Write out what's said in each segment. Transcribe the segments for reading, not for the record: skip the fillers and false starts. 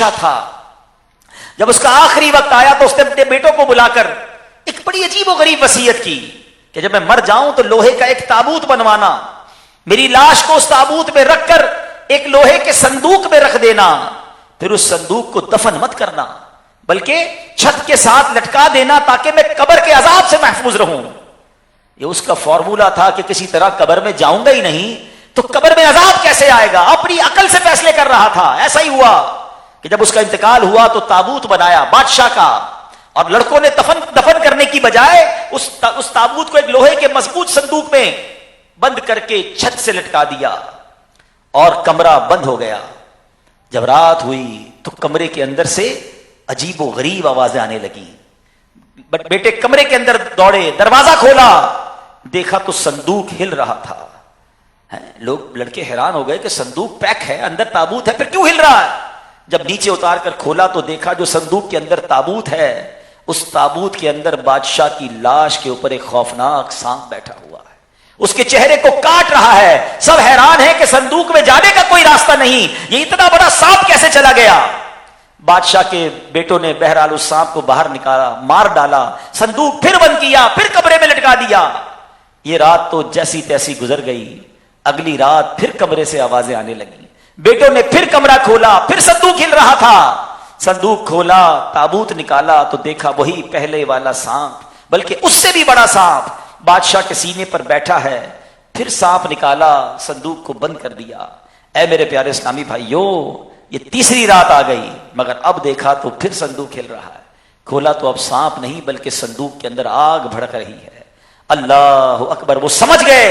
بادشاہ تھا. جب اس کا آخری وقت آیا تو اس نے اپنے بیٹوں کو بلا کر ایک بڑی عجیب و غریب وصیت کی کہ جب میں مر جاؤں تو لوہے کا ایک تابوت بنوانا, میری لاش کو اس تابوت میں رکھ کر ایک لوہے کے صندوق میں رکھ دینا, پھر اس صندوق کو دفن مت کرنا بلکہ چھت کے ساتھ لٹکا دینا تاکہ میں قبر کے عذاب سے محفوظ رہوں. یہ اس کا فارمولا تھا کہ کسی طرح قبر میں جاؤں گا ہی نہیں تو قبر میں عذاب کیسے آئے گا, اپنی عقل سے فیصلے کر رہا تھا. ایسا ہی ہوا کہ جب اس کا انتقال ہوا تو تابوت بنایا بادشاہ کا, اور لڑکوں نے دفن کرنے کی بجائے اس تابوت کو ایک لوہے کے مضبوط صندوق میں بند کر کے چھت سے لٹکا دیا اور کمرہ بند ہو گیا. جب رات ہوئی تو کمرے کے اندر سے عجیب و غریب آوازیں آنے لگی. بیٹے کمرے کے اندر دوڑے, دروازہ کھولا, دیکھا تو صندوق ہل رہا تھا. لوگ لڑکے حیران ہو گئے کہ صندوق پیک ہے, اندر تابوت ہے, پھر کیوں ہل رہا ہے؟ جب نیچے اتار کر کھولا تو دیکھا جو صندوق کے اندر تابوت ہے, اس تابوت کے اندر بادشاہ کی لاش کے اوپر ایک خوفناک سانپ بیٹھا ہوا ہے, اس کے چہرے کو کاٹ رہا ہے. سب حیران ہے کہ صندوق میں جانے کا کوئی راستہ نہیں, یہ اتنا بڑا سانپ کیسے چلا گیا؟ بادشاہ کے بیٹوں نے بہرحال اس سانپ کو باہر نکالا, مار ڈالا, صندوق پھر بند کیا, پھر کمرے میں لٹکا دیا. یہ رات تو جیسی تیسی گزر گئی. اگلی رات پھر کمرے سے آوازیں آنے لگی. بیٹوں نے پھر کمرہ کھولا, پھر صندوق ہل رہا تھا. صندوق کھولا, تابوت نکالا تو دیکھا وہی پہلے والا سانپ, بلکہ اس سے بھی بڑا سانپ بادشاہ کے سینے پر بیٹھا ہے. پھر سانپ نکالا, صندوق کو بند کر دیا. اے میرے پیارے اسلامی بھائیوں, یہ تیسری رات آ گئی, مگر اب دیکھا تو پھر صندوق ہل رہا ہے. کھولا تو اب سانپ نہیں بلکہ صندوق کے اندر آگ بھڑک رہی ہے. اللہ اکبر. وہ سمجھ گئے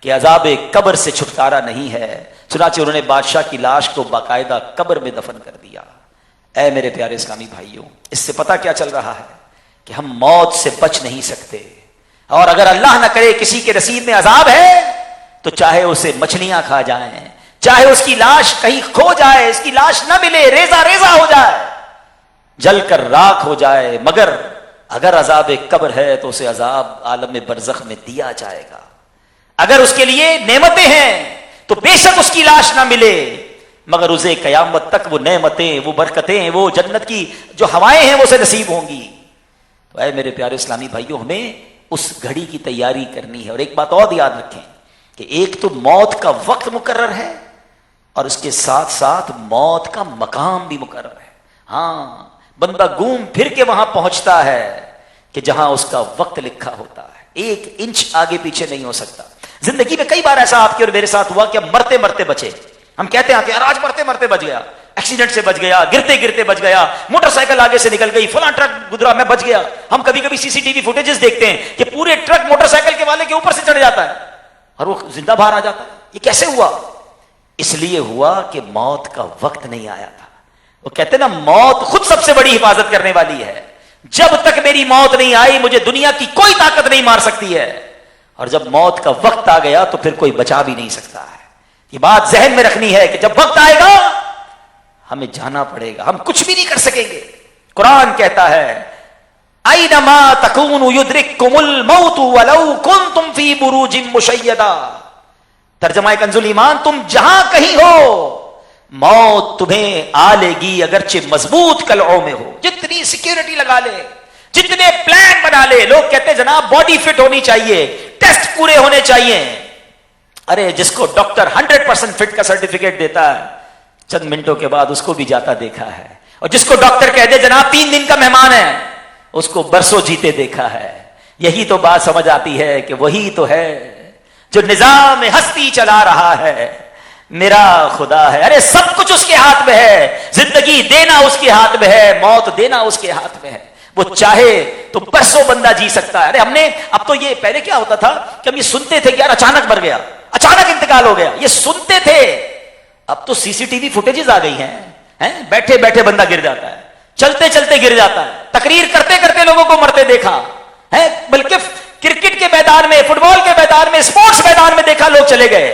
کہ عذاب قبر سے چھٹکارا نہیں ہے. چنانچہ انہوں نے بادشاہ کی لاش کو باقاعدہ قبر میں دفن کر دیا. اے میرے پیارے اسلامی بھائیوں, اس سے پتہ کیا چل رہا ہے کہ ہم موت سے بچ نہیں سکتے, اور اگر اللہ نہ کرے کسی کے نصیب میں عذاب ہے تو چاہے اسے مچھلیاں کھا جائیں, چاہے اس کی لاش کہیں کھو جائے, اس کی لاش نہ ملے, ریزہ ریزہ ہو جائے, جل کر راکھ ہو جائے, مگر اگر عذاب قبر ہے تو اسے عذاب عالم برزخ میں دیا جائے گا. اگر اس کے لیے نعمتیں ہیں تو بے شک اس کی لاش نہ ملے, مگر اسے قیامت تک وہ نعمتیں, وہ برکتیں, وہ جنت کی جو ہوائیں ہیں وہ اسے نصیب ہوں گی. تو اے میرے پیارے اسلامی بھائیوں, ہمیں اس گھڑی کی تیاری کرنی ہے. اور ایک بات اور یاد رکھیں کہ ایک تو موت کا وقت مقرر ہے اور اس کے ساتھ ساتھ موت کا مقام بھی مقرر ہے. ہاں, بندہ گھوم پھر کے وہاں پہنچتا ہے کہ جہاں اس کا وقت لکھا ہوتا ہے, ایک انچ آگے پیچھے نہیں ہو سکتا. زندگی میں کئی بار ایسا آپ کے اور میرے ساتھ ہوا کہ ہم مرتے مرتے بچے. ہم کہتے ہیں کہ یار آج مرتے مرتے بچ گیا, ایکسیڈنٹ سے بچ گیا, گرتے گرتے بچ گیا, موٹر سائیکل آگے سے نکل گئی, فلاں ٹرک گزرا میں بچ گیا. ہم کبھی کبھی سی سی ٹی وی فوٹیجز دیکھتے ہیں کہ پورے ٹرک موٹر سائیکل کے والے کے اوپر سے چڑھ جاتا ہے اور وہ زندہ باہر آ جاتا ہے. یہ کیسے ہوا؟ اس لیے ہوا کہ موت کا وقت نہیں آیا تھا. وہ کہتے ہیں نا, موت خود سب سے بڑی حفاظت کرنے والی ہے. جب تک میری موت نہیں آئی مجھے دنیا کی کوئی طاقت نہیں مار سکتی ہے, اور جب موت کا وقت آ گیا تو پھر کوئی بچا بھی نہیں سکتا ہے. یہ بات ذہن میں رکھنی ہے کہ جب وقت آئے گا ہمیں جانا پڑے گا, ہم کچھ بھی نہیں کر سکیں گے. قرآن کہتا ہے اینما تکونوا یدرککم الموت ولو کنتم فی بروج مشیدہ. ترجمہ کنز ایمان, تم جہاں کہیں ہو موت تمہیں آ لے گی اگرچہ مضبوط قلعوں میں ہو. جتنی سیکیورٹی لگا لے, جتنے پلان بنا لے. لوگ کہتے ہیں جناب باڈی فٹ ہونی چاہیے, ٹیسٹ پورے ہونے چاہیے. ارے جس کو ڈاکٹر 100% فٹ کا سرٹیفکیٹ دیتا ہے چند منٹوں کے بعد اس کو بھی جاتا دیکھا ہے, اور جس کو ڈاکٹر کہہ دے جناب 3 دن کا مہمان ہے اس کو برسوں جیتے دیکھا ہے. یہی تو بات سمجھ آتی ہے کہ وہی تو ہے جو نظام ہستی چلا رہا ہے, میرا خدا ہے. ارے سب کچھ اس کے ہاتھ میں ہے, زندگی دینا اس کے ہاتھ میں ہے, موت دینا اس کے ہاتھ میں ہے. وہ چاہے تو برسوں بندہ جی سکتا ہے. ارے ہم نے اب تو یہ پہلے کیا ہوتا تھا کہ ہم یہ سنتے تھے کہ یار اچانک مر گیا, اچانک انتقال ہو گیا, یہ سنتے تھے. اب تو سی سی ٹی وی فوٹیجز آ گئی ہیں, بیٹھے بیٹھے بندہ گر جاتا ہے, چلتے چلتے گر جاتا ہے, تقریر کرتے کرتے لوگوں کو مرتے دیکھا ہے, بلکہ کرکٹ کے میدان میں, فٹ بال کے میدان میں, اسپورٹس میدان میں دیکھا لوگ چلے گئے.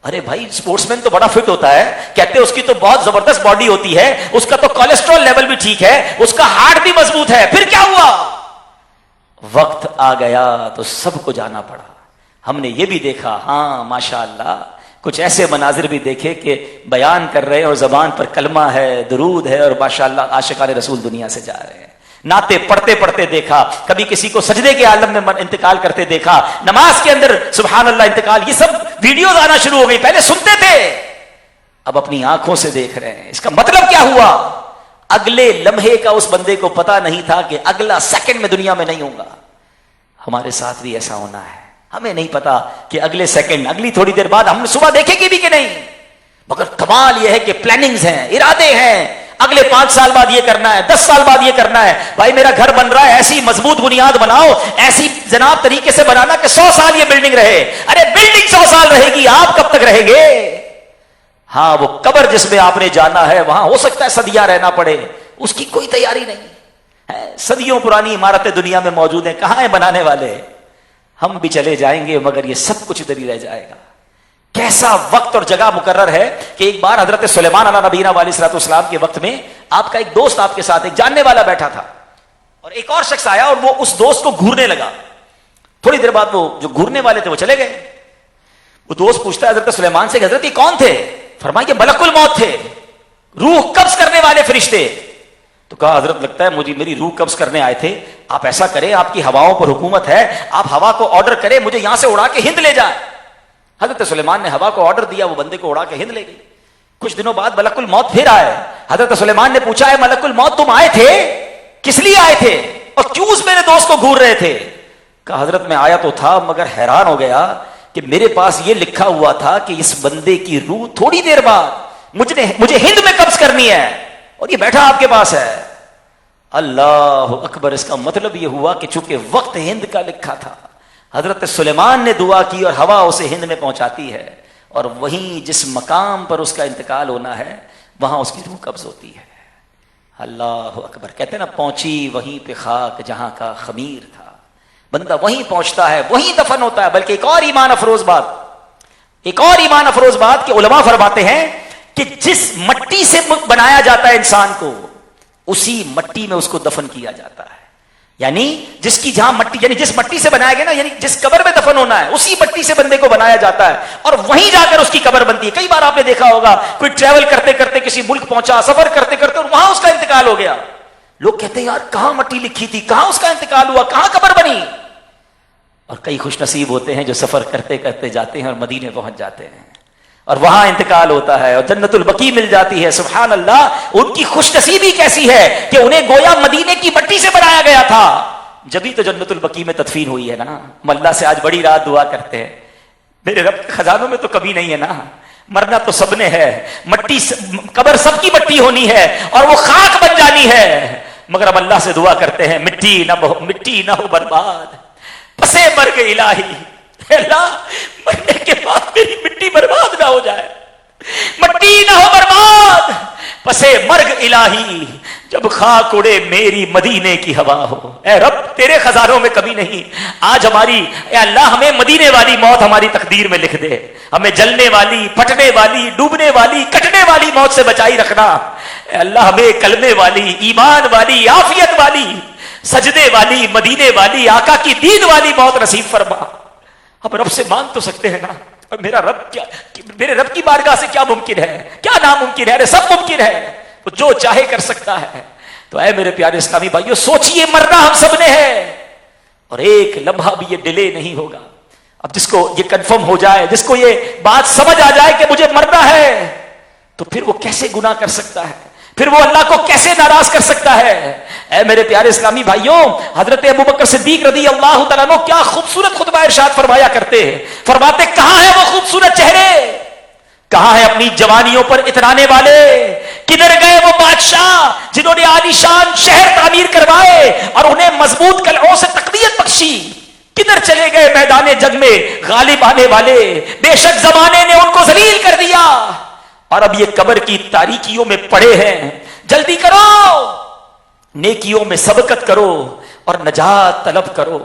ارے بھائی اسپورٹس مین تو بڑا فٹ ہوتا ہے, کہتے ہیں اس کی تو بہت زبردست باڈی ہوتی ہے, اس کا تو کولیسٹرول لیول بھی ٹھیک ہے, اس کا ہارٹ بھی مضبوط ہے. پھر کیا ہوا؟ وقت آ گیا تو سب کو جانا پڑا. ہم نے یہ بھی دیکھا, ہاں ماشاءاللہ کچھ ایسے مناظر بھی دیکھے کہ بیان کر رہے ہیں اور زبان پر کلمہ ہے، درود ہے، اور ماشاءاللہ عاشقان رسول دنیا سے جا رہے ہیں. نعتیں پڑھتے پڑھتے دیکھا، کبھی کسی کو سجدے کے عالم میں انتقال کرتے دیکھا، نماز کے اندر سبحان اللہ انتقال. یہ سب ویڈیوز آنا شروع ہو گئی. پہلے سنتے تھے، اب اپنی آنکھوں سے دیکھ رہے ہیں. اس کا مطلب کیا ہوا؟ اگلے لمحے کا اس بندے کو پتا نہیں تھا کہ اگلا سیکنڈ میں دنیا میں نہیں ہوں گا. ہمارے ساتھ بھی ایسا ہونا ہے. ہمیں نہیں پتا کہ اگلے سیکنڈ، اگلی تھوڑی دیر بعد ہم صبح دیکھیں گے بھی کہ نہیں. مگر کمال یہ ہے کہ پلاننگز ہیں، ارادے ہیں. اگلے 5 سال بعد یہ کرنا ہے، 10 سال بعد یہ کرنا ہے. بھائی میرا گھر بن رہا ہے، ایسی مضبوط بنیاد بناؤ، ایسی جناب طریقے سے بنانا کہ 100 سال یہ بلڈنگ رہے. ارے بلڈنگ 100 سال رہے گی، آپ کب تک رہیں گے؟ ہاں وہ قبر جس میں آپ نے جانا ہے وہاں ہو سکتا ہے صدیاں رہنا پڑے، اس کی کوئی تیاری نہیں ہے. صدیوں پرانی عمارتیں دنیا میں موجود ہیں، کہاں ہیں بنانے والے؟ ہم بھی چلے جائیں گے مگر یہ سب کچھ ادھر ہی رہ جائے گا. کیسا وقت اور جگہ مقرر ہے کہ ایک بار حضرت سلیمان علیہ نبینا علیہ الصلوۃ والسلام کے وقت میں آپ کا ایک دوست آپ کے ساتھ ایک جاننے والا بیٹھا تھا، اور ایک اور شخص آیا اور وہ اس دوست کو گھورنے لگا. تھوڑی دیر بعد وہ جو گھورنے والے تھے وہ چلے گئے. وہ دوست پوچھتا ہے حضرت سلیمان سے کہ حضرت یہ کون تھے؟ فرمایا کہ ملک الموت تھے، روح قبض کرنے والے فرشتے. تو کہا حضرت لگتا ہے مجھے میری روح قبض کرنے آئے تھے. آپ ایسا کریں، آپ کی ہواؤں پر حکومت ہے، آپ ہوا کو آرڈر کریں مجھے یہاں سے اڑا کے ہند لے جائیں. حضرت سلیمان نے ہوا کو آرڈر دیا، وہ بندے کو اڑا کے ہند لے گئی. کچھ دنوں بعد ملک الموت پھر آئے. حضرت سلیمان نے پوچھا ہے ملک الموت تم آئے تھے، کس لیے آئے تھے اور کیوں اس میرے دوست کو گھور رہے تھے؟ کہا حضرت میں آیا تو تھا مگر حیران ہو گیا کہ میرے پاس یہ لکھا ہوا تھا کہ اس بندے کی روح تھوڑی دیر بعد مجھے ہند میں قبض کرنی ہے، اور یہ بیٹھا آپ کے پاس ہے. اللہ اکبر. اس کا مطلب یہ ہوا کہ چونکہ وقت ہند کا لکھا تھا، حضرت سلیمان نے دعا کی اور ہوا اسے ہند میں پہنچاتی ہے، اور وہیں جس مقام پر اس کا انتقال ہونا ہے وہاں اس کی روح قبض ہوتی ہے. اللہ اکبر. کہتے ہیں نا پہنچی وہیں پہ خاک جہاں کا خمیر تھا. بندہ وہیں پہنچتا ہے، وہیں دفن ہوتا ہے. بلکہ ایک اور ایمان افروز بات کہ علماء فرماتے ہیں کہ جس مٹی سے بنایا جاتا ہے انسان کو، اسی مٹی میں اس کو دفن کیا جاتا ہے. یعنی جس کی جہاں مٹی، یعنی جس مٹی سے بنایا گیا نا، یعنی جس قبر میں دفن ہونا ہے اسی مٹی سے بندے کو بنایا جاتا ہے، اور وہیں جا کر اس کی قبر بنتی ہے. کئی بار آپ نے دیکھا ہوگا کوئی ٹریول کرتے کرتے کسی ملک پہنچا، سفر کرتے کرتے اور وہاں اس کا انتقال ہو گیا. لوگ کہتے ہیں یار کہاں مٹی لکھی تھی، کہاں اس کا انتقال ہوا، کہاں قبر بنی. اور کئی خوش نصیب ہوتے ہیں جو سفر کرتے کرتے جاتے ہیں اور مدینے پہنچ جاتے ہیں اور وہاں انتقال ہوتا ہے اور جنت البقیع مل جاتی ہے. سبحان اللہ. ان کی خوش نصیبی کیسی ہے کہ انہیں گویا مدینے کی مٹی سے بنایا گیا تھا. جبھی تو جنت البقیع میں تدفین ہوئی ہے نا. اللہ سے آج بڑی رات دعا کرتے ہیں، میرے رب کے خزانوں میں تو کبھی نہیں ہے نا، مرنا تو سب نے ہے، مٹی قبر سب کی مٹی ہونی ہے اور وہ خاک بن جانی ہے. مگر اب اللہ سے دعا کرتے ہیں مٹی نہ ہو برباد، پسے مرگ الہی. اللہ مرنے کے بعد میری مٹی برباد نہ ہو جائے، مٹی نہ ہو برباد، پسے مرگ الہی جب خاک اڑے میری مدینے کی ہوا ہو. اے رب تیرے خزانوں میں کمی نہیں. آج ہماری اے اللہ ہمیں مدینے والی موت ہماری تقدیر میں لکھ دے. ہمیں جلنے والی، پھٹنے والی، ڈوبنے والی، کٹنے والی موت سے بچائی رکھنا. اے اللہ ہمیں کلمے والی، ایمان والی، عافیت والی، سجدے والی، مدینے والی، آقا کی دین والی موت نصیب فرما. ہم رب سے مانگ تو سکتے ہیں نا، اور میرے رب کی بارگاہ سے کیا ممکن ہے، کیا ناممکن ہے؟ ارے سب ممکن ہے، وہ جو چاہے کر سکتا ہے. تو اے میرے پیارے اسلامی بھائیو سوچئے مرنا ہم سب نے ہے اور ایک لمحہ بھی یہ ڈیلے نہیں ہوگا. اب جس کو یہ کنفرم ہو جائے، جس کو یہ بات سمجھ آ جائے کہ مجھے مرنا ہے، تو پھر وہ کیسے گناہ کر سکتا ہے، پھر وہ اللہ کو کیسے ناراض کر سکتا ہے؟ اے میرے پیارے اسلامی بھائیوں، حضرت ابوبکر صدیق رضی اللہ تعالیٰ عنہ کیا خوبصورت خطبہ ارشاد فرمایا کرتے ہیں. فرماتے کہاں ہے وہ خوبصورت چہرے، کہاں ہے اپنی جوانیوں پر اترانے والے، کدھر گئے وہ بادشاہ جنہوں نے عالیشان شہر تعمیر کروائے اور انہیں مضبوط قلعوں سے تقویت بخشی، کدھر چلے گئے میدان جنگ میں غالب آنے والے؟ بے شک زمانے نے ان کو ذلیل کر دیا اور اب یہ قبر کی تاریکیوں میں پڑے ہیں. جلدی کرو، نیکیوں میں سبقت کرو اور نجات طلب کرو.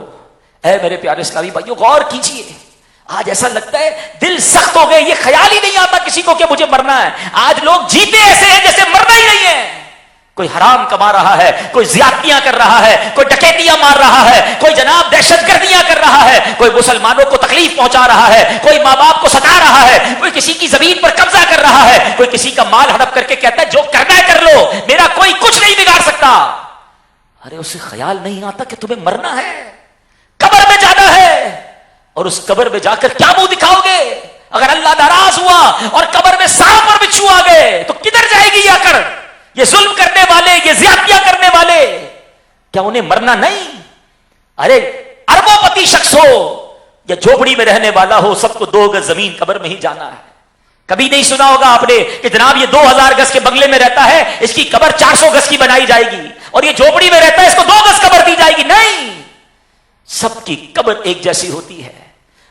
اے میرے پیارے اسلامی بھائیو غور کیجئے، آج ایسا لگتا ہے دل سخت ہو گئے، یہ خیال ہی نہیں آتا کسی کو کہ مجھے مرنا ہے. آج لوگ جیتے ایسے ہیں جیسے مرنا ہی نہیں ہے. کوئی حرام کما رہا ہے، کوئی زیادتیاں کر رہا ہے، کوئی ڈکیتیاں مار رہا ہے، کوئی جناب دہشت گردیاں کر رہا ہے، کوئی مسلمانوں کو تکلیف پہنچا رہا ہے، کوئی ماں باپ کو ستا رہا ہے، کوئی کسی کی زمین پر قبضہ کر رہا ہے، کوئی کسی کا مال ہڑپ کر کے کہتا ہے جو کرنا ہے کر لو، میرا کوئی کچھ نہیں بگاڑ سکتا. ارے اسے خیال نہیں آتا کہ تمہیں مرنا ہے، قبر میں جانا ہے، اور اس قبر میں جا کر کیا منہ دکھاؤ گے؟ اگر اللہ ناراض ہوا اور قبر میں سانپ اور بچھو آ گئے تو کدھر جائے گی یہ اکڑ؟ یہ ظلم کرنے والے، یہ زیادتیاں کرنے والے، کیا انہیں مرنا نہیں؟ ارے اربوں پتی شخص ہو یا جھوپڑی میں رہنے والا ہو، سب کو 2 گز زمین قبر میں ہی جانا ہے. کبھی نہیں سنا ہوگا آپ نے کہ جناب یہ 2000 گز کے بنگلے میں رہتا ہے، اس کی قبر 400 گز کی بنائی جائے گی، اور یہ جھوپڑی میں رہتا ہے، اس کو 2 گز قبر دی جائے گی. نہیں، سب کی قبر ایک جیسی ہوتی ہے.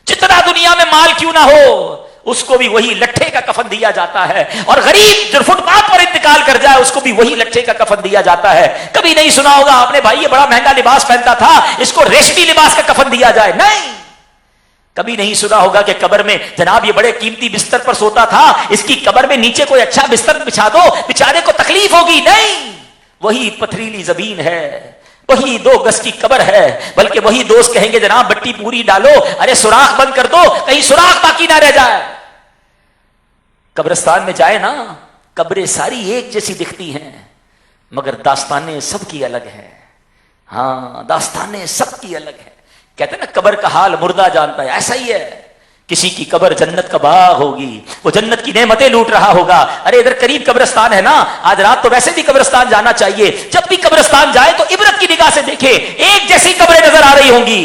جتنا دنیا میں مال کیوں نہ ہو، اس کو بھی وہی لٹھے کا کفن دیا جاتا ہے، اور غریب جو فٹ پاتھ پر انتقال کر جائے اس کو بھی وہی لٹھے کا کفن دیا جاتا ہے. کبھی نہیں سنا ہوگا آپ نے بھائی یہ بڑا مہنگا لباس پہنتا تھا، اس کو ریشمی لباس کا کفن دیا جائے. نہیں، کبھی نہیں سنا ہوگا کہ قبر میں جناب یہ بڑے قیمتی بستر پر سوتا تھا، اس کی قبر میں نیچے کوئی اچھا بستر بچھا دو، بیچارے کو تکلیف ہوگی. نہیں، وہی پتھریلی زمین ہے، وہی 2 گز کی قبر ہے. بلکہ وہی دوست کہیں گے جناب مٹی پوری ڈالو، ارے سوراخ بند کر دو کہیں سوراخ باقی نہ رہ جائے. قبرستان میں جائے نا، قبریں ساری ایک جیسی دکھتی ہیں، مگر داستانیں سب کی الگ ہیں. ہاں، داستانیں سب کی الگ ہیں. کہتے ہیں نا قبر کا حال مردہ جانتا ہے، ایسا ہی ہے. کسی کی قبر جنت کا باغ ہوگی، وہ جنت کی نعمتیں لوٹ رہا ہوگا. ارے ادھر قریب قبرستان ہے نا، آج رات تو ویسے بھی قبرستان جانا چاہیے. جب بھی قبرستان جائے تو عبرت کی نگاہ سے دیکھے، ایک جیسی قبریں نظر آ رہی ہوں گی،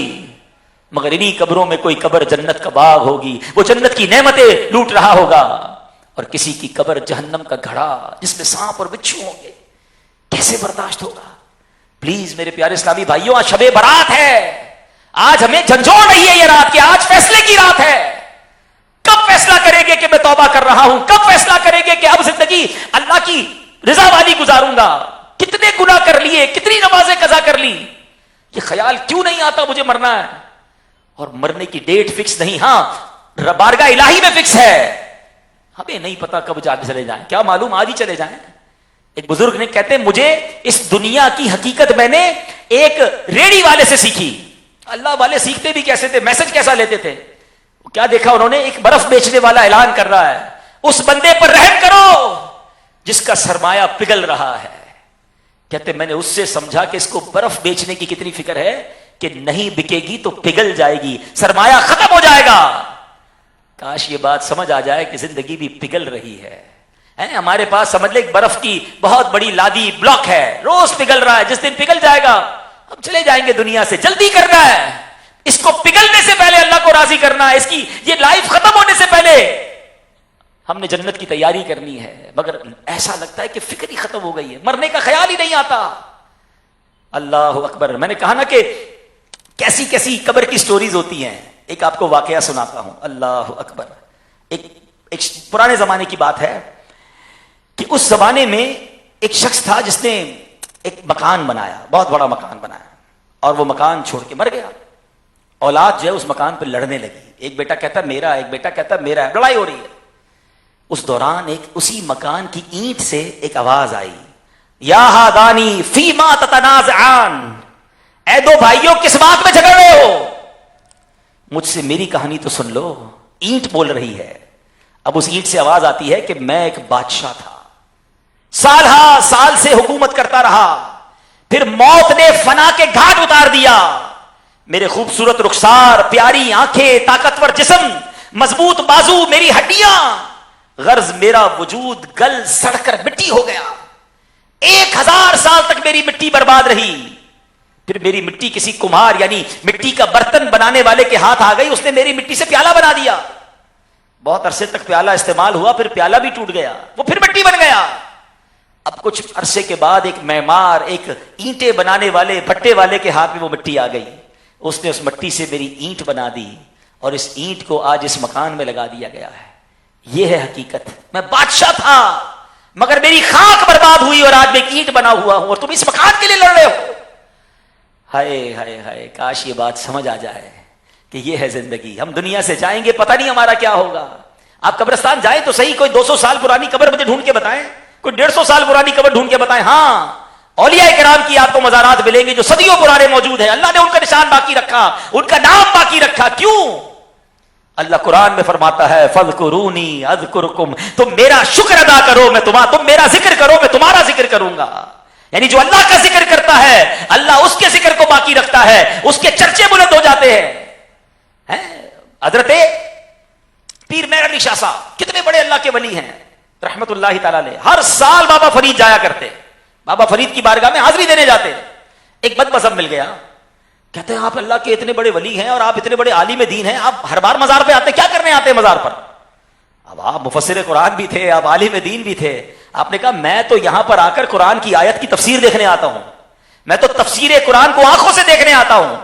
مگر انہی قبروں میں کوئی قبر جنت کا باغ ہوگی، وہ جنت کی نعمتیں لوٹ رہا ہوگا. اور کسی کی قبر جہنم کا گھڑا جس میں سانپ اور بچھو ہوں گے. کیسے برداشت ہوگا؟ پلیز میرے پیارے اسلامی بھائیوں، آج شب برات ہے، آج ہمیں جھنجھوڑ رہی ہے یہ رات کہ آج فیصلے کی رات ہے. کب فیصلہ کریں گے کہ میں توبہ کر رہا ہوں؟ کب فیصلہ کریں گے کہ اب زندگی اللہ کی رضا والی گزاروں گا؟ کتنے گناہ کر لیے، کتنی نمازیں قضا کر لی، یہ خیال کیوں نہیں آتا مجھے مرنا ہے؟ اور مرنے کی ڈیٹ فکس نہیں، ہاں بارگاہ الہی میں فکس ہے. ہمیں نہیں پتا کب جا کے چلے جائیں، کیا معلوم آج ہی چلے جائیں. ایک بزرگ نے کہتے ہیں مجھے اس دنیا کی حقیقت میں نے ایک ریڑی والے سے سیکھی. اللہ والے سیکھتے بھی کیسے تھے، میسج کیسا لیتے تھے؟ کیا دیکھا انہوں نے؟ ایک برف بیچنے والا اعلان کر رہا ہے اس بندے پر رحم کرو جس کا سرمایہ پگھل رہا ہے. کہتے میں نے اس سے سمجھا کہ اس کو برف بیچنے کی کتنی فکر ہے کہ نہیں بکے گی تو پگھل جائے گی، سرمایہ ختم ہو جائے گا. کاش یہ بات سمجھ آ جائے کہ زندگی بھی پگھل رہی ہے. ہمارے پاس سمجھ لے ایک برف کی بہت بڑی لادی بلاک ہے، روز پگھل رہا ہے، جس دن پگھل جائے گا ہم چلے جائیں گے دنیا سے. جلدی کرنا ہے، اس کو پگھلنے سے پہلے اللہ کو راضی کرنا ہے، اس کی یہ لائف ختم ہونے سے پہلے ہم نے جنت کی تیاری کرنی ہے. مگر ایسا لگتا ہے کہ فکر ہی ختم ہو گئی ہے، مرنے کا خیال ہی نہیں آتا. اللہ اکبر. میں نے کہا نا کہ کیسی کیسی قبر کی سٹوریز ہوتی ہیں. ایک آپ کو واقعہ سناتا ہوں. اللہ اکبر. ایک پرانے زمانے کی بات ہے کہ اس زمانے میں ایک شخص تھا جس نے ایک مکان بنایا، بہت بڑا مکان بنایا، اور وہ مکان چھوڑ کے مر گیا. اولاد جو ہے اس مکان پہ لڑنے لگی، ایک بیٹا کہتا میرا، ایک بیٹا کہتا میرا، لڑائی ہو رہی ہے. اس دوران اسی مکان کی اینٹ سے ایک آواز آئی، یا ہادانی فیما تتنازعان، اے دو بھائیوں کس بات میں جھگڑ رہے ہو؟ مجھ سے میری کہانی تو سن لو. اینٹ بول رہی ہے. اب اس اینٹ سے آواز آتی ہے کہ میں ایک بادشاہ تھا، سال ہا سال سے حکومت کرتا رہا، پھر موت نے فنا کے گھاٹ اتار دیا. میرے خوبصورت رخسار، پیاری آنکھیں، طاقتور جسم، مضبوط بازو، میری ہڈیاں، غرض میرا وجود گل سڑ کر مٹی ہو گیا. 1000 سال تک میری مٹی برباد رہی. پھر میری مٹی کسی کمہار یعنی مٹی کا برتن بنانے والے کے ہاتھ آ گئی، اس نے میری مٹی سے پیالہ بنا دیا. بہت عرصے تک پیالہ استعمال ہوا، پھر پیالہ بھی ٹوٹ گیا، وہ پھر مٹی بن گیا. اب کچھ عرصے کے بعد ایک معمار، ایک اینٹیں بنانے والے، بھٹے والے کے ہاتھ میں وہ مٹی آ گئی. اس نے اس مٹی سے میری اینٹ بنا دی، اور اس اینٹ کو آج اس مکان میں لگا دیا گیا ہے. یہ ہے حقیقت. میں بادشاہ تھا مگر میری خاک برباد ہوئی، اور آج میں ایک اینٹ بنا ہوا ہوں، اور تم اس مکان کے لیے لڑ رہے ہو. ہائے ہائے ہائے، کاش یہ بات سمجھ آ جائے کہ یہ ہے زندگی. ہم دنیا سے جائیں گے، پتہ نہیں ہمارا کیا ہوگا. آپ قبرستان جائیں تو صحیح، کوئی 200 سال پرانی قبر مجھے ڈھونڈ کے بتائیں، کوئی 150 سال پرانی قبر ڈھونڈ کے بتائیں. ہاں اولیاء کرام کی آپ کو مزارات ملیں گے جو صدیوں پرانے موجود ہیں. اللہ نے ان کا نشان باقی رکھا, ان کا نام باقی رکھا. کیوں؟ اللہ قرآن میں فرماتا ہے فَاذْكُرُونِي أَذْكُرْكُمْ, تم میرا شکر ادا کرو میں تم میرا ذکر کرو میں تمہارا ذکر کروں گا. یعنی جو اللہ کا ذکر کرتا ہے اللہ اس کے ذکر کو باقی رکھتا ہے, اس کے چرچے بلند ہو جاتے ہیں. حضرت پیر مہر علی شاہ صاحب کتنے بڑے اللہ کے ولی ہیں رحمت اللہ تعالی علیہ. ہر سال بابا فرید جایا کرتے, بابا فرید کی بارگاہ میں حاضری دینے جاتے. ایک بد مذہب مل گیا, کہتے ہیں آپ اللہ کے اتنے بڑے ولی ہیں اور آپ اتنے بڑے عالم دین ہیں, آپ ہر بار مزار پہ آتے, کیا کرنے آتے ہیں مزار پر؟ اب آپ مفسر قرآن بھی تھے, آپ عالم دین بھی تھے. آپ نے کہا میں تو یہاں پر آ کر قرآن کی آیت کی تفسیر دیکھنے آتا ہوں, میں تو تفسیر قرآن کو آنکھوں سے دیکھنے آتا ہوں.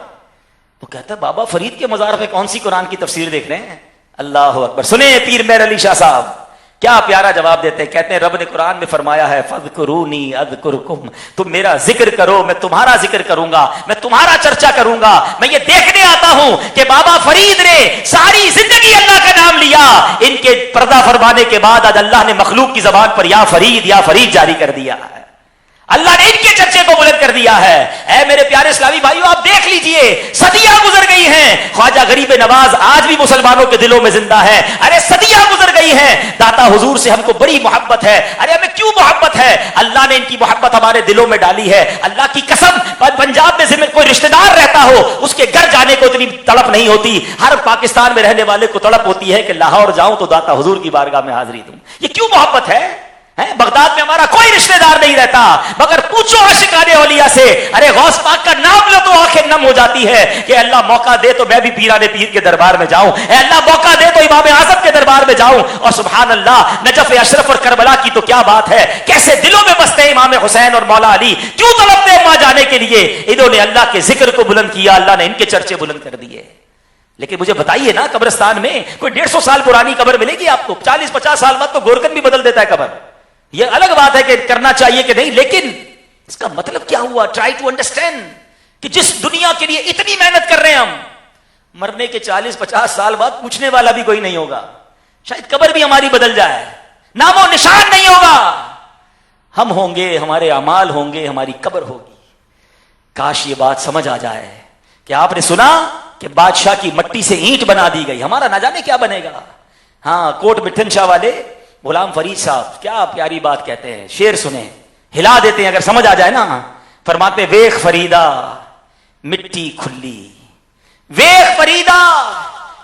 تو کہتا ہے بابا فرید کے مزار پہ کون سی قرآن کی تفسیر دیکھ رہے ہیں؟ اللہ اکبر. سنیں پیر مہر علی شاہ صاحب کیا پیارا جواب دیتے ہیں. کہتے ہیں رب نے قرآن میں فرمایا ہے فَاذْكُرُونِي أَذْكُرْكُمْ, تم میرا ذکر کرو میں تمہارا ذکر کروں گا, میں تمہارا چرچا کروں گا. میں یہ دیکھنے آتا ہوں کہ بابا فرید نے ساری زندگی اللہ کا نام لیا, ان کے پردہ فرمانے کے بعد آج اللہ نے مخلوق کی زبان پر یا فرید جاری کر دیا ہے. اللہ نے ان کے چرچے کو بلند کر دیا ہے. اے میرے پیارے اسلامی بھائیو آپ دیکھ لیجئے صدیاں گزر گئی ہیں, خواجہ غریب نواز آج بھی مسلمانوں کے دلوں میں زندہ ہے. ارے صدیاں گزر گئی ہیں, داتا حضور سے ہم کو بڑی محبت ہے. ارے ہمیں کیوں محبت ہے؟ اللہ نے ان کی محبت ہمارے دلوں میں ڈالی ہے. اللہ کی قسم پنجاب میں کوئی رشتہ دار رہتا ہو اس کے گھر جانے کو اتنی تڑپ نہیں ہوتی, ہر پاکستان میں رہنے والے کو تڑپ ہوتی ہے کہ لاہور جاؤں تو داتا حضور کی بارگاہ میں حاضری دوں. یہ کیوں محبت ہے؟ بغداد میں ہمارا کوئی رشتہ دار نہیں رہتا, مگر پوچھو عاشقان اولیاء سے, ارے غوث پاک کا نام لو تو آنکھیں نم ہو جاتی ہے کہ اللہ موقع دے تو میں بھی پیران پیر کے دربار میں جاؤں, اے اللہ موقع دے تو امام اعظم کے دربار میں جاؤں. اور سبحان اللہ نجف اشرف اور کربلا کی تو کیا بات ہے, کیسے دلوں میں بستے ہیں امام حسین اور مولا علی, کیوں طلبتے ہیں وہاں جانے کے لیے. انہوں نے اللہ کے ذکر کو بلند کیا, اللہ نے ان کے چرچے بلند کر دیے. لیکن مجھے بتائیے نا قبرستان میں کوئی 150 سال پرانی قبر ملے گی آپ کو؟ 40-50 سال بعد تو گورکن بھی بدل دیتا ہے قبر. یہ الگ بات ہے کہ کرنا چاہیے کہ نہیں, لیکن اس کا مطلب کیا ہوا؟ ٹرائی ٹو انڈرسٹینڈ کہ جس دنیا کے لیے اتنی محنت کر رہے ہیں ہم, مرنے کے 40-50 سال بعد پوچھنے والا بھی کوئی نہیں ہوگا. شاید قبر بھی ہماری بدل جائے, نام و نشان نہیں ہوگا. ہم ہوں گے, ہمارے اعمال ہوں گے, ہماری قبر ہوگی. کاش یہ بات سمجھ آ جائے کہ آپ نے سنا کہ بادشاہ کی مٹی سے اینٹ بنا دی گئی, ہمارا نہ جانے کیا بنے گا. ہاں کوٹ مٹھن شاہ والے غلام فرید صاحب کیا پیاری بات کہتے ہیں, شعر سنیں ہلا دیتے ہیں اگر سمجھ آ جائے نا. فرماتے ویخ فریدا مٹی کھلی, ویخ فریدا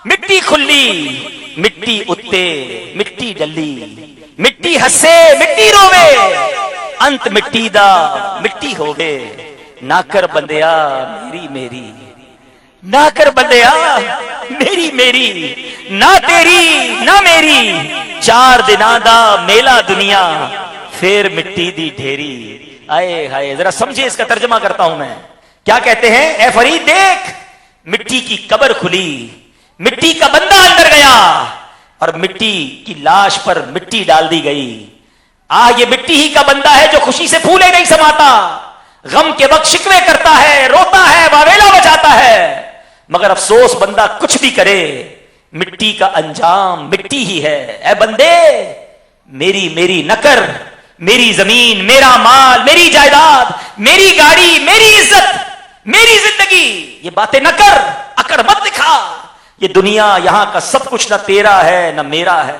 مٹی کھلی, مٹی اتے مٹی ڈلی, مٹی ہسے مٹی روے, انت مٹی دا مٹی ہوگے, نہ کر بندیا میری میری, نہ کر بندیا میری میری, نہ تیری نہ میری, 4 دناں دا میلا دنیا پھر مٹی دی ڈھیری. آئے ہائے ذرا سمجھے اس کا ترجمہ کرتا ہوں میں. کیا کہتے ہیں؟ اے فرید دیکھ مٹی کی قبر کھلی, مٹی کا بندہ اندر گیا اور مٹی کی لاش پر مٹی ڈال دی گئی. یہ مٹی ہی کا بندہ ہے جو خوشی سے پھولے نہیں سماتا, غم کے وقت شکوے کرتا ہے, روتا ہے, واویلا بجاتا ہے, مگر افسوس بندہ کچھ بھی کرے مٹی کا انجام مٹی ہی ہے. اے بندے میری میری نہ کر, میری زمین, میرا مال, میری جائیداد, میری گاڑی, میری عزت, میری زندگی, یہ باتیں نہ کر, اکڑ مت دکھا. یہ دنیا یہاں کا سب کچھ نہ تیرا ہے نہ میرا ہے,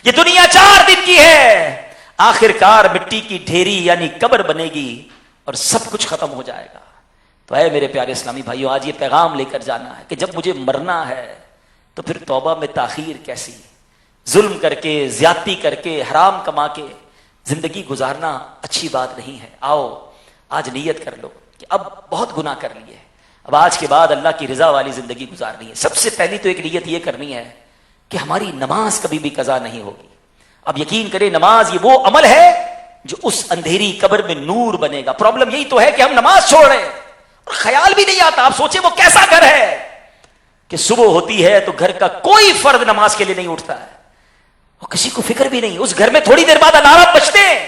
یہ دنیا 4 دن کی ہے, آخر کار مٹی کی ڈھیری یعنی قبر بنے گی اور سب کچھ ختم ہو جائے گا. تو اے میرے پیارے اسلامی بھائیو آج یہ پیغام لے کر جانا ہے کہ جب مجھے مرنا ہے تو پھر توبہ میں تاخیر کیسی, ظلم کر کے, زیادتی کر کے, حرام کما کے زندگی گزارنا اچھی بات نہیں ہے. آؤ آج نیت کر لو کہ اب بہت گناہ کر لیے, اب آج کے بعد اللہ کی رضا والی زندگی گزارنی ہے. سب سے پہلی تو ایک نیت یہ کرنی ہے کہ ہماری نماز کبھی بھی قضا نہیں ہوگی. اب یقین کریں نماز یہ وہ عمل ہے جو اس اندھیری قبر میں نور بنے گا. پرابلم یہی تو ہے کہ ہم نماز چھوڑ رہے ہیں اور خیال بھی نہیں آتا. آپ سوچیں وہ کیسا گھر ہے کہ صبح ہوتی ہے تو گھر کا کوئی فرد نماز کے لیے نہیں اٹھتا ہے, اور کسی کو فکر بھی نہیں. اس گھر میں تھوڑی دیر بعد الارم بجتے ہیں,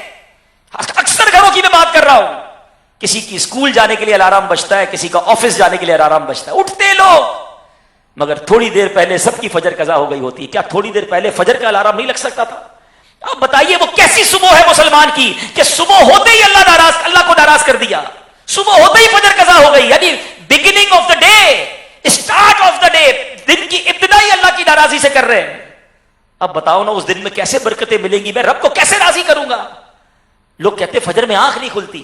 اکثر گھروں کی میں بات کر رہا ہوں, کسی کی اسکول جانے کے لیے الارم بجتا ہے, کسی کا آفس جانے کے لیے الارم بجتا ہے, اٹھتے لوگ, مگر تھوڑی دیر پہلے سب کی فجر قضا ہو گئی ہوتی ہے. کیا تھوڑی دیر پہلے فجر کا الارم نہیں لگ سکتا تھا؟ اب بتائیے وہ کیسی صبح ہے مسلمان کی کہ صبح ہوتے ہی اللہ کو ناراض کر دیا، صبح ہوتے ہی فجر قضا ہو گئی، یعنی beginning of the day, start of the day, دن کی ابتدا ہی اللہ کی ناراضی سے کر رہے ہیں۔ اب بتاؤ نا اس دن میں کیسے برکتیں ملیں گی، میں رب کو کیسے راضی کروں گا؟ لوگ کہتے فجر میں آنکھ نہیں کھلتی،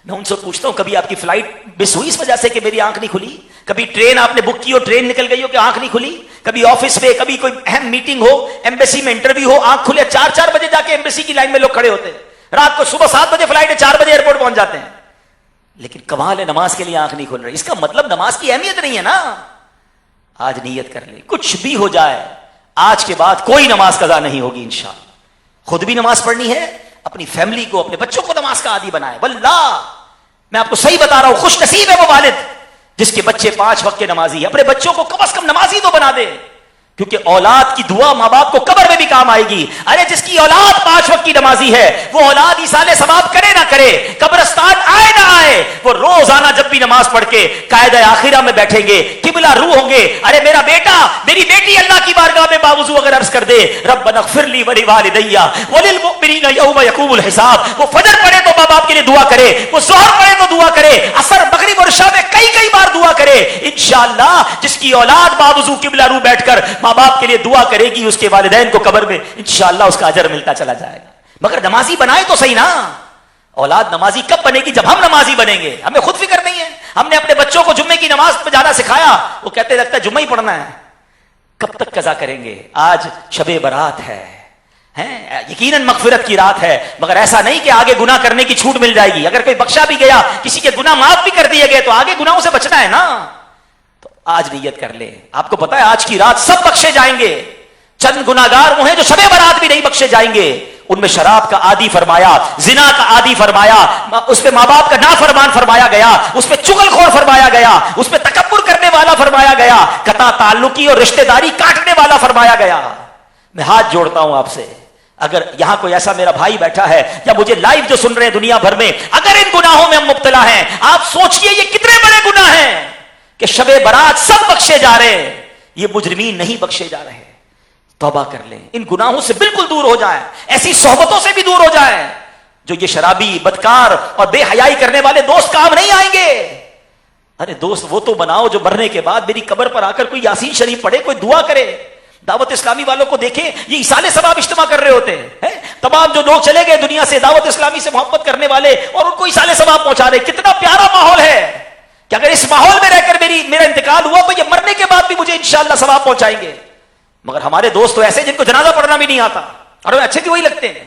میں ان سے پوچھتا ہوں کبھی آپ کی فلائٹ مس ہوئی اس وجہ سے کہ میری آنکھ نہیں کھلی؟ کبھی ٹرین آپ نے بک کی اور ٹرین نکل گئی ہو کہ آنکھ نہیں کھلی؟ کبھی آفس میں کبھی کوئی اہم میٹنگ ہو، ایمبیسی میں انٹرویو ہو، آنکھ کھلے 4 بجے جا کے ایمبیسی کی لائن میں لوگ کھڑے ہوتے ہیں، رات کو صبح 7 بجے فلائٹ ہے، 4 بجے ایئرپورٹ پہنچ جاتے ہیں، لیکن کمال ہے نماز کے لیے آنکھ نہیں کھل رہی۔ اس کا مطلب نماز کی اہمیت نہیں ہے نا۔ آج نیت کر لیں، کچھ بھی ہو جائے آج کے بعد کوئی نماز قضا نہیں ہوگی انشاءاللہ۔ خود بھی نماز پڑھنی ہے، اپنی فیملی کو، اپنے بچوں کو نماز کا عادی بنائے۔ واللہ میں آپ کو صحیح بتا رہا ہوں، خوش نصیب ہے وہ والد جس کے بچے 5 وقت کے نمازی، اپنے بچوں کو کم از کم نمازی تو بنا دے، کیونکہ اولاد کی دعا ماں باپ کو قبر میں بھی کام آئے گی۔ ارے جس کی اولاد 5 وقت کی نمازی ہے، وہ اولاد ایصال ثواب کرے نہ کرے، قبرستان آئے نہ آئے، وہ روزانہ جب بھی نماز پڑھ کے قاعدہ آخرہ میں بیٹھیں گے، قبلہ رو ہوں گے۔ ارے میرا بیٹا، میری بیٹی اللہ کی بارگاہ میں باوضو اگر عرض کر دے ربنا اغفر لی ولوالدی وللمؤمنین یوم یقوم الحساب، وہ فجر پڑھے تو ماں باپ کے لیے دعا کرے، وہ ظہر پڑھے تو دعا کرے، عصر مغرب اور عشاء میں کئی بار دعا کرے۔ انشاءاللہ جس کی اولاد باوضو قبلہ رو بیٹھ کر ماں باپ کے لیے دعا کرے گی، اس کے والدین کو قبر میں انشاءاللہ اس کا اجر ملتا چلا جائے گا۔ مگر نمازی بنائے تو صحیح نا۔ اولاد نمازی کب بنے گی؟ جب ہم نمازی بنیں گے۔ ہمیں خود فکر نہیں ہے، ہم نے اپنے بچوں کو جمعے کی نماز پہ جانا سکھایا، وہ کہتے لگتا ہے جمعہ ہی پڑھنا ہے، کب تک قضا کریں گے؟ آج شب برات ہے، یقیناً مغفرت کی رات ہے، مگر ایسا نہیں کہ آگے گناہ کرنے کی چھوٹ مل جائے گی۔ اگر کوئی بخشا بھی گیا، کسی کے گناہ معاف بھی کر دیے گئے، تو آگے گناہوں سے بچنا ہے نا۔ تو آج نیت کر لیں، آپ کو پتا ہے آج کی رات سب بخشے جائیں گے، چند گناہگار وہ ہیں جو شب برات بھی نہیں بخشے جائیں گے۔ ان میں شراب کا عادی فرمایا، زنا کا عادی فرمایا، اس پہ ماں باپ کا نافرمان فرمایا گیا، اس پہ چغل خور فرمایا گیا، اس پہ تکبر کرنے والا فرمایا گیا، قطع تعلقی اور رشتہ داری کاٹنے والا فرمایا گیا۔ میں ہاتھ جوڑتا ہوں آپ سے، اگر یہاں کوئی ایسا میرا بھائی بیٹھا ہے یا مجھے لائیو جو سن رہے ہیں دنیا بھر میں، اگر ان گناہوں میں ہم مبتلا ہیں، آپ سوچئے یہ کتنے بڑے گناہ ہیں کہ شب برات سب بخشے جا رہے ہیں، یہ مجرمین نہیں بخشے جا رہے۔ توبہ کر لیں، ان گناہوں سے بالکل دور ہو جائیں، ایسی صحبتوں سے بھی دور ہو جائیں جو یہ شرابی، بدکار اور بے حیائی کرنے والے دوست کام نہیں آئیں گے۔ ارے دوست وہ تو بناؤ جو مرنے کے بعد میری قبر پر آ کر کوئی یاسین شریف پڑھے، کوئی دعا کرے۔ دعوت اسلامی والوں کو دیکھیں، یہ ایصال ثواب اجتماع کر رہے ہوتے ہیں، تمام جو لوگ چلے گئے دنیا سے دعوت اسلامی سے محبت کرنے والے اور ان کو ایصال ثواب پہنچا رہے۔ کتنا پیارا ماحول ہے کہ اگر اس ماحول میں رہ کر میرا انتقال ہوا تو یہ مرنے کے بعد بھی مجھے انشاءاللہ ثواب پہنچائیں گے۔ مگر ہمارے دوست تو ایسے جن کو جنازہ پڑھنا بھی نہیں آتا اور وہ اچھے بھی وہی لگتے ہیں۔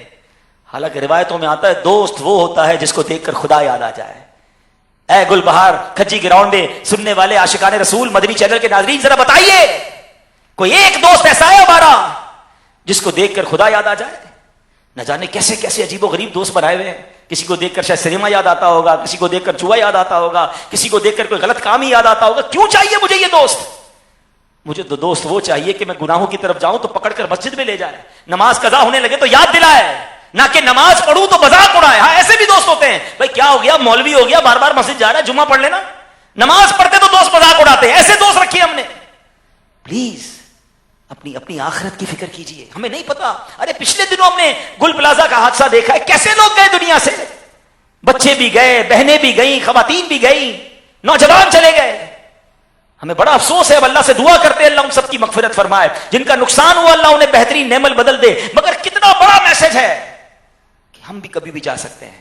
حالانکہ روایتوں میں آتا ہے دوست وہ ہوتا ہے جس کو دیکھ کر خدا یاد آ جائے۔ اے گل بہار کھجی گراؤنڈ میں سننے والے عاشقان رسول مدنی چینل کے ناظرین، ذرا بتائیے کوئی ایک دوست ایسا ہے ہمارا جس کو دیکھ کر خدا یاد آ جائے؟ نہ جانے کیسے کیسے عجیب و غریب دوست بنائے ہوئے ہیں۔ کسی کو دیکھ کر شاید سنیما یاد آتا ہوگا، کسی کو دیکھ کر جوا یاد آتا ہوگا، کسی کو دیکھ کر کوئی غلط کام ہی یاد آتا ہوگا۔ کیوں چاہیے مجھے یہ دوست؟ مجھے تو دوست وہ چاہیے کہ میں گناہوں کی طرف جاؤں تو پکڑ کر مسجد میں لے جائے، نماز قضا ہونے لگے تو یاد دلائے، نہ کہ نماز پڑھوں تو مذاق اڑائے۔ ہاں ایسے بھی دوست ہوتے ہیں، بھائی کیا ہو گیا، مولوی ہو گیا، بار بار مسجد جا رہا ہے، جمعہ پڑھ لینا۔ نماز پڑھتے تو دوست مذاق اڑاتے ہیں، ایسے دوست رکھیے ہم نے۔ پلیز اپنی آخرت کی فکر کیجئے، ہمیں نہیں پتا۔ ارے پچھلے دنوں ہم نے گل پلازا کا حادثہ دیکھا ہے، کیسے لوگ گئے دنیا سے، بچے بھی گئے، بہنیں بھی گئیں، خواتین بھی گئیں، نوجوان چلے گئے۔ ہمیں بڑا افسوس ہے، اللہ سے دعا کرتے ہیں اللہ ان سب کی مغفرت فرمائے، جن کا نقصان ہوا اللہ انہیں بہترین نعمت بدل دے۔ مگر کتنا بڑا میسج ہے کہ ہم بھی کبھی بھی جا سکتے ہیں۔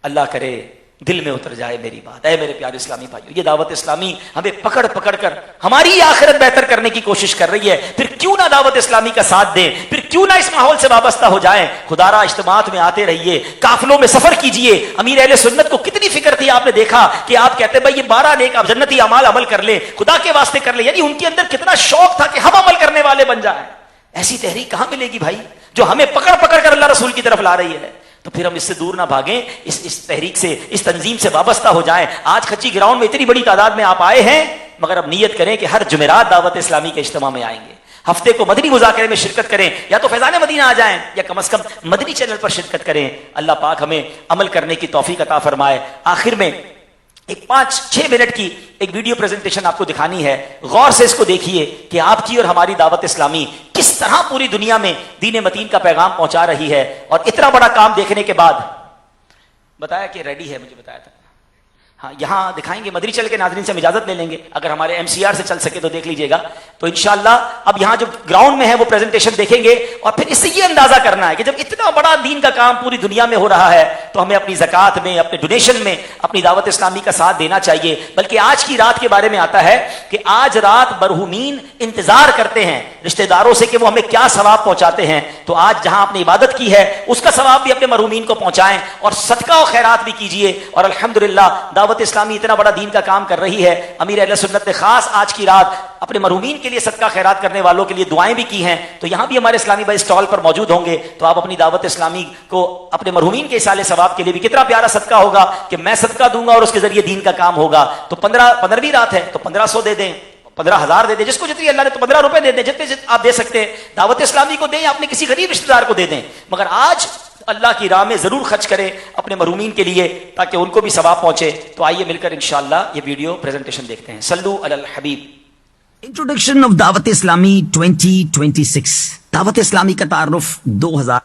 اللہ کرے دل میں اتر جائے میری بات۔ اے میرے پیارے اسلامی بھائیو، یہ دعوت اسلامی ہمیں پکڑ پکڑ کر ہماری آخرت بہتر کرنے کی کوشش کر رہی ہے، پھر کیوں نہ دعوت اسلامی کا ساتھ دیں، پھر کیوں نہ اس ماحول سے وابستہ ہو جائیں۔ خدارا اجتماعات میں آتے رہیے، قافلوں میں سفر کیجئے۔ امیر اہل سنت کو کتنی فکر تھی، آپ نے دیکھا کہ آپ کہتے ہیں بھائی یہ 12 نیک آپ جنتی اعمال عمل کر لیں، خدا کے واسطے کر لیں، یعنی ان کے اندر کتنا شوق تھا کہ ہم عمل کرنے والے بن جائیں۔ ایسی تحریک کہاں ملے گی بھائی جو ہمیں پکڑ پکڑ کر اللہ رسول کی طرف لا رہی ہے؟ تو پھر ہم اس سے دور نہ بھاگیں، اس تحریک سے، اس تنظیم سے وابستہ ہو جائیں۔ آج کھچی گراؤنڈ میں اتنی بڑی تعداد میں آپ آئے ہیں، مگر اب نیت کریں کہ ہر جمعرات دعوت اسلامی کے اجتماع میں آئیں گے، ہفتے کو مدنی مذاکرے میں شرکت کریں، یا تو فیضان مدینہ آ جائیں یا کم از کم مدنی چینل پر شرکت کریں۔ اللہ پاک ہمیں عمل کرنے کی توفیق عطا فرمائے۔ آخر میں ایک 5-6 منٹ کی ایک ویڈیو پریزنٹیشن آپ کو دکھانی ہے. غور سے اس کو دیکھیے کہ آپ کی اور ہماری دعوت اسلامی کس طرح پوری دنیا میں دین متین کا پیغام پہنچا رہی ہے. اور اتنا بڑا کام دیکھنے کے بعد بتایا کہ ریڈی ہے, مجھے بتایا تھا. ہاں یہاں دکھائیں گے, مدری چل کے ناظرین سے ہم اجازت لے لیں گے, اگر ہمارے ایم سی آر سے چل سکے تو دیکھ لیجئے گا. تو انشاءاللہ اب یہاں جو گراؤنڈ میں ہے وہ پریزنٹیشن دیکھیں گے, اور پھر اس سے یہ اندازہ کرنا ہے کہ جب اتنا بڑا دین کا کام پوری دنیا میں ہو رہا ہے تو ہمیں اپنی زکوٰۃ میں, اپنے ڈونیشن میں اپنی دعوت اسلامی کا ساتھ دینا چاہیے. بلکہ آج کی رات کے بارے میں آتا ہے کہ آج رات مرحومین انتظار کرتے ہیں رشتہ داروں سے کہ وہ ہمیں کیا ثواب پہنچاتے ہیں. تو آج جہاں آپ نے عبادت کی ہے اس کا ثواب بھی اپنے مرحومین کو پہنچائیں, اور صدقہ و خیرات بھی کیجیے. اور الحمدللہ دعوت اسلامی اتنا بڑا دین کا کام کر رہی ہے. امیر اہل سنت نے خاص آج کی رات اپنے مرحومین کے لیے صدقہ خیرات کرنے والوں کے لیے دعائیں بھی کی ہیں. تو یہاں بھی ہمارے اسلامی بھائی اسٹال پر موجود ہوں گے, تو آپ اپنی دعوت اسلامی کو اپنے مرحومین کے اصالے ثواب کے لیے بھی, کتنا پیارا صدقہ ہوگا کہ میں صدقہ دوں گا اور اس کے ذریعے دین کا کام ہوگا. تو 15ویں رات ہے تو 1500 دے دیں, 15,000 دے دیں, جس کو جتنی اللہ نے, تو 15 روپے دے دیں, جتنے آپ دے سکتے ہیں دعوت اسلامی کو دیں یا اپنے کسی غریب رشتہ دار کو دے دیں. مگر آج اللہ کی راہ میں ضرور خرچ کریں اپنے مرحومین کے لیے تاکہ ان کو بھی ثواب پہنچے. تو آئیے مل کر انشاءاللہ یہ ویڈیو پریزنٹیشن دیکھتے ہیں. صلو علی الحبیب. انٹروڈکشن آف دعوت اسلامی 2026. دعوت اسلامی کا تعارف 2000